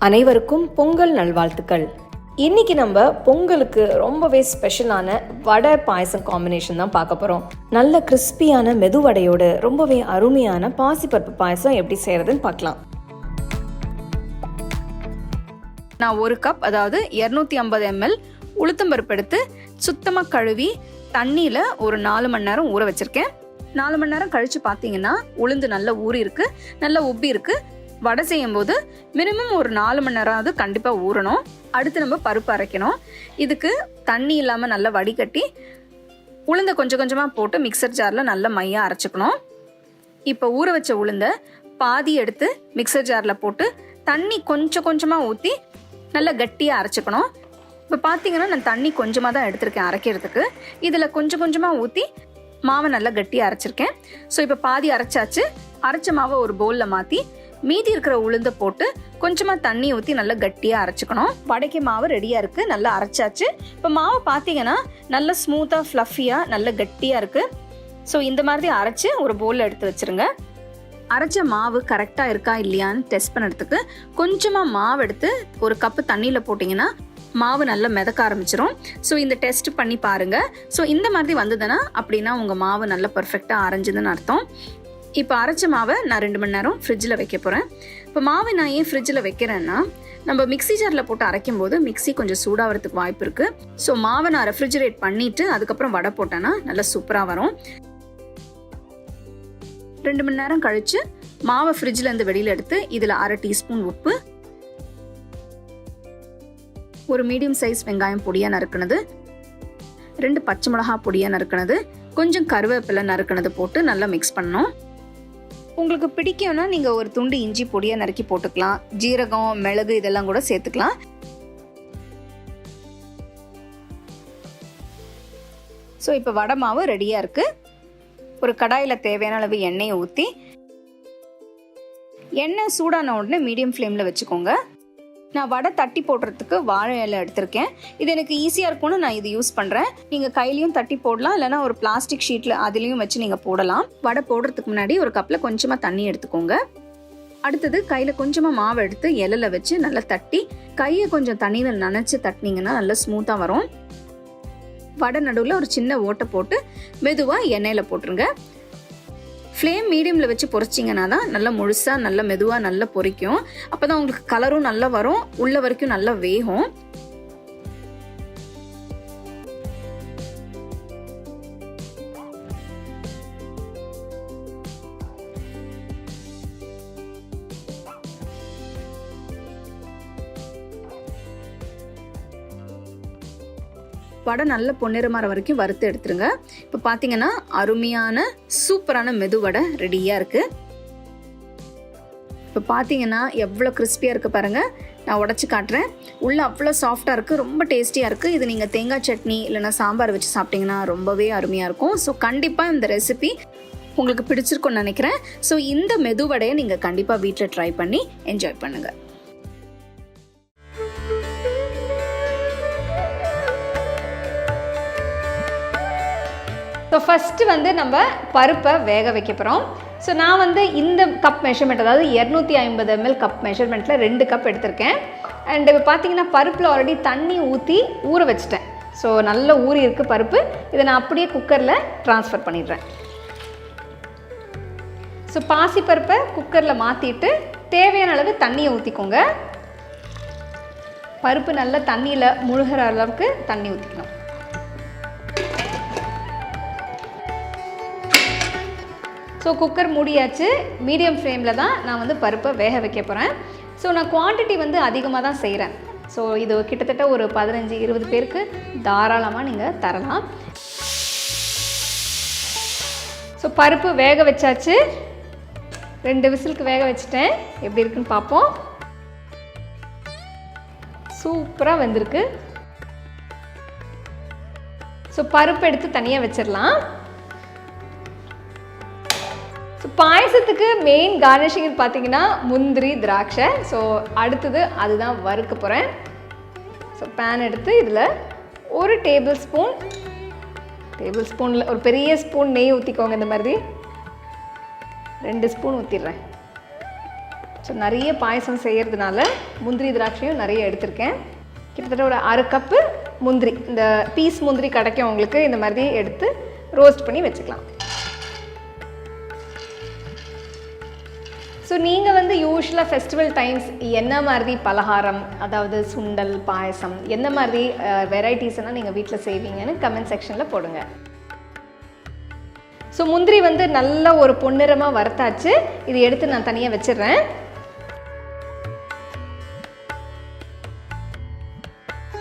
அனைவருக்கும் பொங்கல் நல்வாழ்த்துக்கள். இன்னைக்கு நம்ம பொங்கலுக்கு ரொம்பவே ஸ்பெஷலான வடை பாயசம் காம்பினேஷன் தான் பார்க்க போகிறோம். நல்ல கிறிஸ்பியான மெதுவடையோடு ரொம்பவே அருமையான பாசிப்பருப்பு பாயசம் எப்படி செய்கிறதுன்னு பார்க்கலாம். நான் 1 கப், அதாவது 250 ml உளுத்தம்பருப்பு எடுத்து சுத்தமாக கழுவி தண்ணியில் ஒரு 4 மணி நேரம் ஊற வச்சுருக்கேன். 4 மணி நேரம் கழித்து பார்த்தீங்கன்னா உளுந்து நல்லா ஊறி இருக்கு, நல்லா உப்பி இருக்கு. வடை செய்யும் போது மினிமம் ஒரு 4 மணி நேரம் கண்டிப்பாக ஊறணும். அடுத்து நம்ம பருப்பு அரைக்கணும். இதுக்கு தண்ணி இல்லாமல் நல்லா வடிகட்டி உளுந்தை கொஞ்சம் கொஞ்சமாக போட்டு மிக்சர் ஜாரில் நல்லா மையாக அரைச்சிக்கணும். இப்போ ஊற வச்ச உளுந்தை பாதி எடுத்து மிக்சர் ஜாரில் போட்டு தண்ணி கொஞ்சம் கொஞ்சமாக ஊற்றி நல்லா கட்டியாக அரைச்சிக்கணும். இப்போ பார்த்தீங்கன்னா நான் தண்ணி கொஞ்சமாக தான் எடுத்திருக்கேன் அரைக்கிறதுக்கு. இதில் கொஞ்சம் கொஞ்சமாக ஊற்றி மாவை நல்லா கட்டியாக அரைச்சிருக்கேன். ஸோ இப்போ பாதி அரைச்சாச்சு. அரைச்ச மாவை ஒரு பவுலில் மாற்றி மீதி இருக்கிற உளுந்தை போட்டு கொஞ்சமாக தண்ணி ஊற்றி நல்லா கட்டியாக அரைச்சிக்கணும். வடைக்கு மாவு ரெடியாக இருக்குது, நல்லா அரைச்சாச்சு. இப்போ மாவு பார்த்தீங்கன்னா நல்லா ஸ்மூத்தாக ஃப்ளஃபியாக நல்லா கட்டியாக இருக்குது. ஸோ இந்த மாதிரி அரைச்சி ஒரு பவுலில் எடுத்து வச்சுருங்க. அரைச்ச மாவு கரெக்டாக இருக்கா இல்லையான்னு டெஸ்ட் பண்ணுறதுக்கு கொஞ்சமாக மாவு எடுத்து ஒரு கப்பு தண்ணியில் போட்டிங்கன்னா மாவு நல்லா மிதக்க ஆரம்பிச்சிடும். ஸோ இந்த டெஸ்ட் பண்ணி பாருங்கள். ஸோ இந்த மாதிரி வந்ததுன்னா அப்படின்னா உங்கள் மாவு நல்லா பர்ஃபெக்டாக அரைஞ்சதுன்னு அர்த்தம். இப்போ அரைச்ச மாவை நான் 2 மணி நேரம் ஃப்ரிட்ஜில் வைக்க போகிறேன். இப்போ மாவை நான் ஏன் ஃப்ரிட்ஜில் வைக்கிறேன்னா, நம்ம மிக்ஸி ஜாரில் போட்டு அரைக்கும் போது மிக்ஸி கொஞ்சம் சூடாகிறதுக்கு வாய்ப்பு இருக்குது. ஸோ மாவை நான் ரெஃப்ரிஜரேட் பண்ணிவிட்டு அதுக்கப்புறம் வடை போட்டேன்னா நல்லா சூப்பராக வரும். 2 மணி நேரம் கழித்து மாவை ஃப்ரிட்ஜிலேருந்து வெளியில் எடுத்து இதில் 1/2 டீஸ்பூன் உப்பு, ஒரு மீடியம் சைஸ் வெங்காயம் பொடியாக நறுக்கினது, 2 பச்சை மிளகா பொடியாக நறுக்கினது, கொஞ்சம் கருவேப்பிலை நறுக்கினது போட்டு நல்லா மிக்ஸ் பண்ணணும். உங்களுக்கு பிடிக்கும்னா நீங்கள் ஒரு துண்டு இஞ்சி பொடியாக நறுக்கி போட்டுக்கலாம். ஜீரகம், மிளகு இதெல்லாம் கூட சேர்த்துக்கலாம். ஸோ இப்போ வடை மாவு ரெடியாக இருக்குது. ஒரு கடாயில் தேவையான அளவு எண்ணெயை ஊற்றி எண்ணெய் சூடான உடனே மீடியம் ஃப்ளேமில் வச்சுக்கோங்க. நான் வடை தட்டி போடுறதுக்கு வாழை இலை எடுத்திருக்கேன். இது எனக்கு ஈஸியாக இருக்கும்னு நான் இது யூஸ் பண்ணுறேன். நீங்கள் கையிலையும் தட்டி போடலாம், இல்லைனா ஒரு பிளாஸ்டிக் ஷீட்டில் அதுலேயும் வச்சு நீங்கள் போடலாம். வடை போடுறதுக்கு முன்னாடி ஒரு கப்பில் கொஞ்சமாக தண்ணி எடுத்துக்கோங்க. அடுத்தது கையில் கொஞ்சமாக மாவு எடுத்து இலையில் வச்சு நல்லா தட்டி கையை கொஞ்சம் தண்ணியில் நனைச்சி தட்டினீங்கன்னா நல்லா ஸ்மூத்தாக வரும். வடை நடுவில் ஒரு சின்ன ஓட்டை போட்டு மெதுவாக எண்ணெயில் போட்டுருங்க. ஃப்ளேம் மீடியமில் வச்சு பொரிச்சிங்கன்னா தான் நல்லா முழுசாக நல்லா மெதுவாக நல்லா பொரிக்கும். அப்போ தான் உங்களுக்கு கலரும் நல்லா வரும், உள்ள வரைக்கும் நல்லா வேகும். வடை நல்ல பொன்னிறமாற வரைக்கும் வறுத்து எடுத்துருங்க. இப்போ பார்த்தீங்கன்னா அருமையான சூப்பரான மெதுவடை ரெடியாக இருக்குது. இப்போ பார்த்தீங்கன்னா எவ்வளோ கிறிஸ்பியாக இருக்குது பாருங்கள். நான் உடச்சி காட்டுறேன். உள்ளே அவ்வளோ சாஃப்டாக இருக்குது, ரொம்ப டேஸ்டியாக இருக்குது. இது நீங்கள் தேங்காய் சட்னி இல்லைனா சாம்பார் வச்சு சாப்பிட்டிங்கன்னா ரொம்பவே அருமையாக இருக்கும். ஸோ கண்டிப்பாக இந்த ரெசிபி உங்களுக்கு பிடிச்சிருக்குன்னு நினைக்கிறேன். ஸோ இந்த மெதுவடையை நீங்கள் கண்டிப்பாக வீட்டில் ட்ரை பண்ணி என்ஜாய் பண்ணுங்கள். ஸோ ஃபஸ்ட்டு நம்ம பருப்பை வேக வைக்க போகிறோம். ஸோ நான் இந்த கப் மெஷர்மெண்ட், அதாவது 250 ml கப் மெஷர்மெண்ட்டில் 2 கப் எடுத்திருக்கேன். அண்ட் இப்போ பார்த்தீங்கன்னா பருப்பில் ஆல்ரெடி தண்ணி ஊற்றி ஊற வச்சுட்டேன். ஸோ நல்லா ஊறி இருக்குது பருப்பு. இதை நான் அப்படியே குக்கரில் ட்ரான்ஸ்ஃபர் பண்ணிடுறேன். ஸோ பாசி பருப்பை குக்கரில் மாற்றிட்டு தேவையான அளவு தண்ணியை ஊற்றிக்கோங்க. பருப்பு நல்லா தண்ணியில் முழுகிற அளவுக்கு தண்ணி ஊற்றிக்கணும். So cooker மூடியாச்சு. மீடியம் ஃப்ளேமில் தான் நான் பருப்பை வேக வைக்க போகிறேன். ஸோ நான் குவான்டிட்டி அதிகமாக தான் செய்கிறேன். ஸோ இது கிட்டத்தட்ட ஒரு 15-20 பேருக்கு தாராளமாக நீங்கள் தரலாம். ஸோ பருப்பு வேக வச்சாச்சு. 2 விசிலுக்கு வேக வச்சுட்டேன். எப்படி இருக்குன்னு பார்ப்போம். சூப்பராக வெந்திருக்கு. ஸோ பருப்பு எடுத்து தனியாக வச்சிடலாம். ஸோ பாயசத்துக்கு மெயின் கார்னிஷிங் பார்த்தீங்கன்னா முந்திரி, திராட்சை. ஸோ அடுத்தது அதுதான் வறுக்க போகிறேன். ஸோ பேன் எடுத்து இதில் ஒரு டேபிள் ஸ்பூனில் ஒரு பெரிய ஸ்பூன் நெய் ஊற்றிக்கோங்க. இந்த மாதிரி 2 ஸ்பூன் ஊற்றிடுறேன். ஸோ நிறைய பாயசம் செய்கிறதுனால முந்திரி திராட்சையும் நிறைய எடுத்திருக்கேன். கிட்டத்தட்ட ஒரு 1/2 கப்பு முந்திரி, இந்த பீஸ் முந்திரி கிடைக்கும் உங்களுக்கு, இந்த மாதிரி எடுத்து ரோஸ்ட் பண்ணி வச்சுக்கலாம். ஸோ நீங்கள் வந்து யூஸ்வலாக ஃபெஸ்டிவல் டைம்ஸ் என்ன மாதிரி பலகாரம், அதாவது சுண்டல், பாயசம், என்ன மாதிரி வெரைட்டிஸ்னால் நீங்கள் வீட்டில் செய்வீங்கன்னு கமெண்ட் செக்ஷனில் போடுங்க. ஸோ முந்திரி வந்து நல்ல ஒரு பொன்னிறமாக வறுத்தாச்சு. இது எடுத்து நான் தனியாக வச்சிடுறேன்.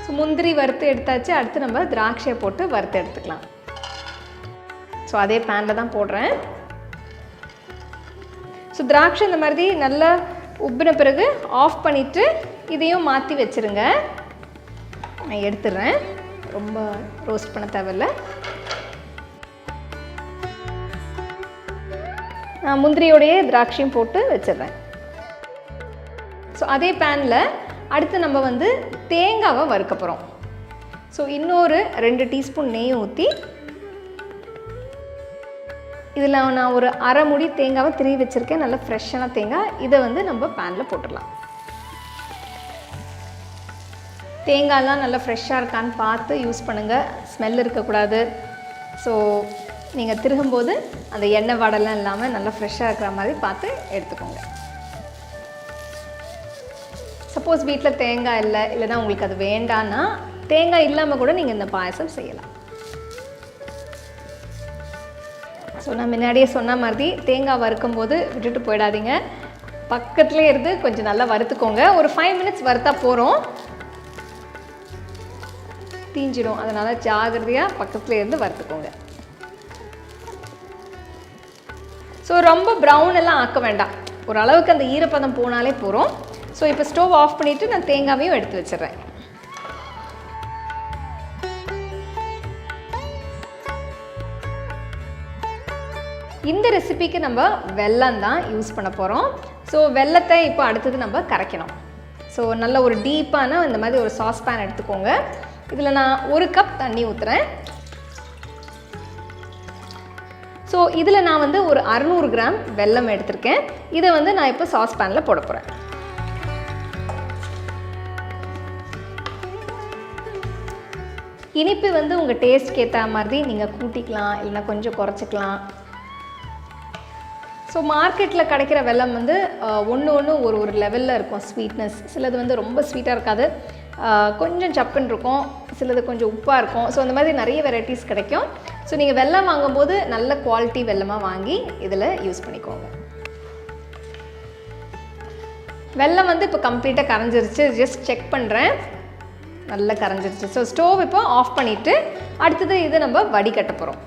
ஸோ முந்திரி வறுத்து எடுத்தாச்சு. அடுத்து நம்ம திராட்சையை போட்டு வறுத்து எடுத்துக்கலாம். ஸோ அதே பேனில் தான் போடுறேன். ஸோ திராட்சை இந்த மாதிரி நல்லா உப்பின பிறகு ஆஃப் பண்ணிவிட்டு இதையும் மாற்றி வச்சுருங்க. நான் எடுத்துடுறேன், ரொம்ப ரோஸ்ட் பண்ண தேவையில்லை. நான் முந்திரியோடையே திராட்சையும் போட்டு வச்சிடுறேன். ஸோ அதே பேனில் அடுத்து நம்ம வந்து தேங்காவை வறுக்க போகிறோம். ஸோ இன்னொரு 2 டீஸ்பூன் நெய் ஊற்றி இதில் நான் ஒரு 1/2 மூடி தேங்காவை திருவி வச்சுருக்கேன். நல்லா ஃப்ரெஷ்ஷான தேங்காய். இதை வந்து நம்ம பேனில் போட்டுடலாம். தேங்காயெலாம் நல்லா ஃப்ரெஷ்ஷாக இருக்கான்னு பார்த்து யூஸ் பண்ணுங்கள், ஸ்மெல் இருக்கக்கூடாது. ஸோ நீங்கள் திருகும்போது அந்த எண்ணெய் வாடெல்லாம் இல்லாமல் நல்லா ஃப்ரெஷ்ஷாக இருக்கிற மாதிரி பார்த்து எடுத்துக்கோங்க. சப்போஸ் வீட்டில் தேங்காய் இல்லைன்னா உங்களுக்கு அது வேண்டான்னா தேங்காய் இல்லாமல் கூட நீங்கள் இந்த பாயசம் செய்யலாம். ஸோ நான் முன்னாடியே சொன்ன மாதிரி தேங்காய் வறுக்கும்போது விட்டுட்டு போயிடாதீங்க, பக்கத்துலேயே இருந்து கொஞ்சம் நல்லா வறுத்துக்கோங்க. ஒரு 5 மினிட்ஸ் வறுத்தா போகிறோம், தீஞ்சிடும். அதனால் ஜாகிரதையாக பக்கத்துலேயே இருந்து வறுத்துக்கோங்க. ஸோ ரொம்ப ப்ரௌன் எல்லாம் ஆக்க வேண்டாம், ஓரளவுக்கு அந்த ஈரப்பதம் போனாலே போகிறோம். ஸோ இப்போ ஸ்டவ் ஆஃப் பண்ணிவிட்டு நான் தேங்காவையும் எடுத்து வச்சிடுறேன். இந்த ரெசிபிக்கு நம்ம வெல்லம் தான் யூஸ் பண்ண போகிறோம். ஸோ வெல்லத்தை இப்போ அடுத்தது நம்ம கரைக்கணும். ஸோ நல்ல ஒரு டீப்பான இந்த மாதிரி ஒரு சாஸ் பேன் எடுத்துக்கோங்க. இதில் நான் 1 கப் தண்ணி ஊற்றுறேன். ஸோ இதில் நான் வந்து ஒரு 600 கிராம் வெல்லம் எடுத்திருக்கேன். இதை வந்து நான் இப்போ சாஸ் பேனில் போட போகிறேன். இனிப்பு வந்து உங்கள் டேஸ்ட்க்கு ஏற்ற மாதிரி நீங்கள் கூட்டிக்கலாம், இல்லைன்னா கொஞ்சம் குறைச்சிக்கலாம். ஸோ மார்க்கெட்டில் கிடைக்கிற வெல்லம் வந்து ஒன்று ஒரு லெவலில் இருக்கும் ஸ்வீட்னஸ். சிலது வந்து ரொம்ப ஸ்வீட்டாக இருக்காது, கொஞ்சம் சப்புன்னு இருக்கும், சிலது கொஞ்சம் உப்பாக இருக்கும். ஸோ அந்த மாதிரி நிறைய வெரைட்டிஸ் கிடைக்கும். ஸோ நீங்கள் வெல்லம் வாங்கும்போது நல்ல குவாலிட்டி வெல்லமாக வாங்கி இதில் யூஸ் பண்ணிக்கோங்க. வெல்லம் வந்து இப்போ கம்ப்ளீட்டாக கரைஞ்சிருச்சு. ஜஸ்ட் செக் பண்ணுறேன், நல்லா கரைஞ்சிருச்சு. ஸோ ஸ்டோவ் இப்போ ஆஃப் பண்ணிவிட்டு அடுத்தது இதை நம்ம வடிகட்ட போகிறோம்.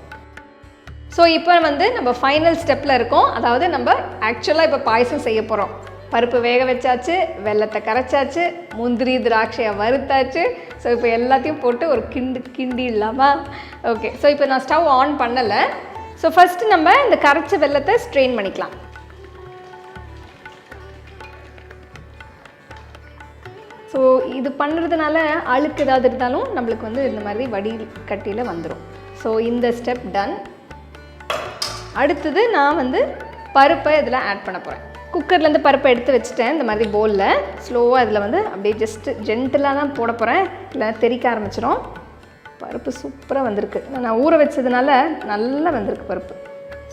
ஸோ இப்போ வந்து நம்ம ஃபைனல் ஸ்டெப்பில் இருக்கோம். அதாவது நம்ம ஆக்சுவலாக இப்போ பாயசம் செய்ய போகிறோம். பருப்பு வேக வச்சாச்சு, வெல்லத்தை கரைச்சாச்சு, முந்திரி திராட்சையை வறுத்தாச்சு. ஸோ இப்போ எல்லாத்தையும் போட்டு ஒரு கிண்டி இல்லாமல் ஓகே. ஸோ இப்போ நான் ஸ்டவ் ஆன் பண்ணலை. ஸோ ஃபஸ்ட்டு நம்ம இந்த கரைச்ச வெல்லத்தை ஸ்ட்ரெயின் பண்ணிக்கலாம். ஸோ இது பண்ணுறதுனால அழுக்கு ஏதாவது இருந்தாலும் நம்மளுக்கு வந்து இந்த மாதிரி வடிகட்டியில் வந்துடும். ஸோ இந்த ஸ்டெப் டன். அடுத்தது நான் வந்து பருப்பை இதில் ஆட் பண்ண போகிறேன். குக்கர்லேருந்து பருப்பை எடுத்து வச்சுட்டேன் இந்த மாதிரி பவுலில். ஸ்லோவாக இதில் வந்து அப்படியே ஜஸ்ட்டு ஜென்டிலாக தான் போட போகிறேன், இல்லை தெறிக்க ஆரம்பிச்சிடும். பருப்பு சூப்பராக வந்திருக்கு. நான் ஊற வச்சதுனால நல்லா வந்திருக்கு பருப்பு.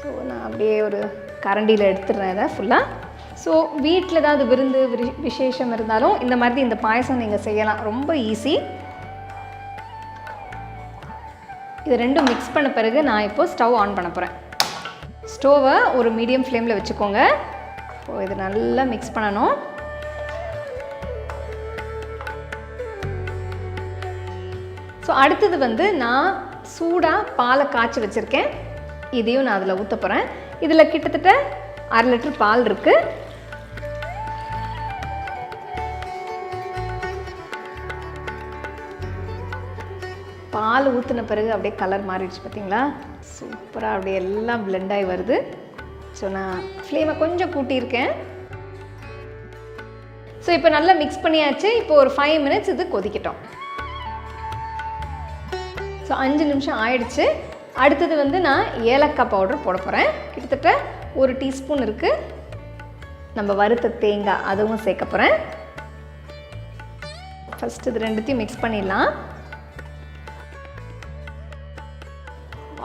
ஸோ நான் அப்படியே ஒரு கரண்டியில் எடுத்துடுறேன் இதை ஃபுல்லாக. ஸோ வீட்டில் ஏதாவது விருந்து விசேஷம் இருந்தாலும் இந்த மாதிரி இந்த பாயசம் நீங்கள் செய்யலாம், ரொம்ப ஈஸி. இது ரெண்டும் மிக்ஸ் பண்ண பிறகு நான் இப்போது ஸ்டவ் ஆன் பண்ண போகிறேன். ஸ்டோவை ஒரு மீடியம் ஃப்ளேமில் வச்சுக்கோங்க. ஸோ இது நல்லா மிக்ஸ் பண்ணணும். ஸோ அடுத்தது வந்து நான் சூடாக பாலை காய்ச்சி வச்சுருக்கேன். இதையும் நான் அதில் ஊற்ற போகிறேன். இதில் கிட்டத்தட்ட 1/2 லிட்டர் பால் இருக்குது. பால் ஊற்றின பிறகு அப்படியே கலர் மாறிடுச்சு பார்த்தீங்களா? சூப்பராக அப்படியே எல்லாம் பிளெண்ட் ஆகி வருது. ஸோ நான் ஃப்ளேமை கொஞ்சம் கூட்டியிருக்கேன். ஸோ இப்போ நல்லா மிக்ஸ் பண்ணியாச்சு. இப்போ ஒரு 5 மினிட்ஸ் இது கொதிக்கட்டும். ஸோ 5 நிமிஷம் ஆயிடுச்சு. அடுத்தது வந்து நான் ஏலக்காய் பவுடர் போட போகிறேன். கிட்டத்தட்ட 1 டீஸ்பூன் இருக்குது. நம்ம வறுத்த தேங்காய் அதுவும் சேர்க்க போகிறேன். ஃபஸ்ட்டு இது ரெண்டுத்தையும் மிக்ஸ் பண்ணிடலாம்.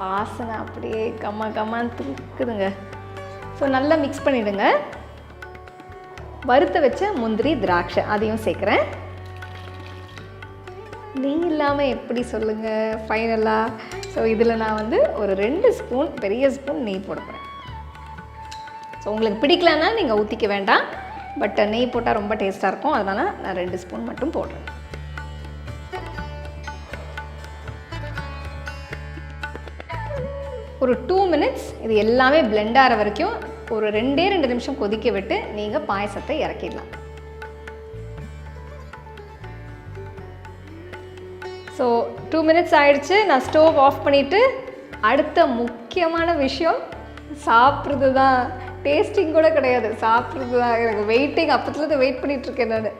வாசனை அப்படியே கம்மான்னு இருக்குதுங்க. ஸோ நல்லா மிக்ஸ் பண்ணிவிடுங்க. வறுத்த வச்ச முந்திரி திராட்சை அதையும் சேர்க்குறேன். நெய் இல்லாமல் எப்படி சொல்லுங்கள் ஃபைனலாக. ஸோ இதில் நான் வந்து ஒரு 2 ஸ்பூன் பெரிய ஸ்பூன் நெய் போட போகிறேன். ஸோ உங்களுக்கு பிடிக்கலன்னா நீங்கள் ஊற்றிக்க வேண்டாம். பட் நெய் போட்டால் ரொம்ப டேஸ்ட்டாக இருக்கும். அதனால் நான் 2 ஸ்பூன் மட்டும் போடுறேன். ஒரு 2 மினிட்ஸ் இது எல்லாமே பிளெண்ட் ஆகிற வரைக்கும் ஒரு 2 நிமிஷம் கொதிக்க விட்டு நீங்கள் பாயசத்தை இறக்கிடலாம். ஸோ 2 மினிட்ஸ் ஆயிடுச்சு. நான் ஸ்டோவ் ஆஃப் பண்ணிவிட்டு அடுத்த முக்கியமான விஷயம் சாப்பிட்றது தான். டேஸ்டிங் கூட கிடையாது, சாப்பிட்றது தான். எனக்கு வெயிட்டிங் அப்பத்துலேருந்து வெயிட் பண்ணிகிட்ருக்கேன் நான்.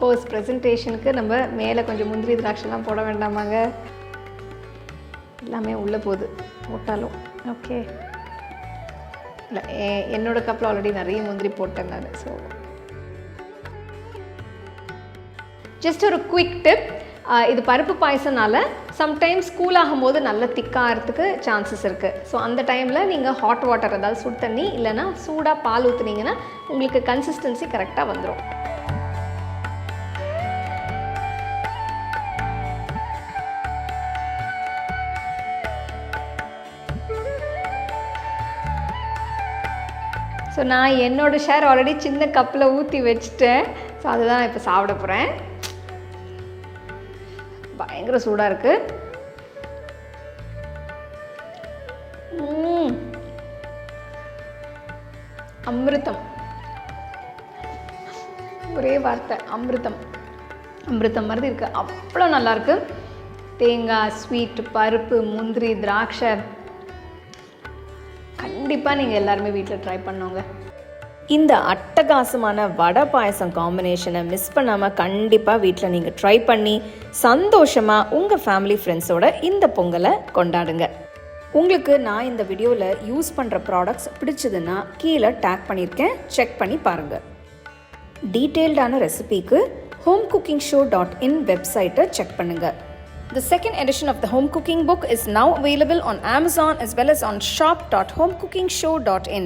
அஃப்கோர்ஸ் ப்ரெசன்டேஷனுக்கு நம்ம மேலே கொஞ்சம் முந்திரி திராட்சைலாம் போட வேண்டாமாங்க. எல்லாமே உள்ளே போகுது போட்டாலும். ஓகே, இல்லை என்னோடய கப்பில் ஆல்ரெடி நிறைய முந்திரி போட்டேன் நான். ஸோ ஜஸ்ட் ஒரு குயிக் டிப். இது பருப்பு பாயசம்னால சம்டைம்ஸ் கூல் ஆகும்போது நல்ல திக்காகிறதுக்கு சான்சஸ் இருக்குது. ஸோ அந்த டைமில் நீங்கள் ஹாட் வாட்டர், அதாவது சுடு தண்ணி இல்லைன்னா சூடாக பால் ஊற்றுனீங்கன்னா உங்களுக்கு கன்சிஸ்டன்சி கரெக்டாக வந்துடும். ஸோ நான் என்னோடய ஷேர் ஆல்ரெடி சின்ன கப்பில் ஊற்றி வச்சுட்டேன். ஸோ அதுதான் நான் இப்போ சாப்பிட போகிறேன். பயங்கர சூடாக இருக்குது. அமிர்தம், ஒரே வார்த்தை அமிர்தம். அமிர்தம் மாதிரி இருக்குது. அவ்வளோ நல்லாயிருக்கு. தேங்காய், ஸ்வீட், பருப்பு, முந்திரி, திராட்சை. கண்டிப்பாக நீங்கள் எல்லாருமே வீட்டில் ட்ரை பண்ணுங்க. இந்த அட்டகாசமான வடை பாயசம் காம்பினேஷனை மிஸ் பண்ணாமல் கண்டிப்பாக வீட்டில் நீங்கள் ட்ரை பண்ணி சந்தோஷமாக உங்கள் ஃபேமிலி ஃப்ரெண்ட்ஸோட இந்த பொங்கலை கொண்டாடுங்க. உங்களுக்கு நான் இந்த வீடியோவில் யூஸ் பண்ணுற ப்ராடக்ட்ஸ் பிடிச்சதுன்னா கீழே டேக் பண்ணியிருக்கேன், செக் பண்ணி பாருங்கள். டீட்டெயில்டான ரெசிபிக்கு homecookingshow.in வெப்சைட்டை செக் பண்ணுங்கள். The second edition of the home cooking book is now available on Amazon as well as on shop.homecookingshow.in.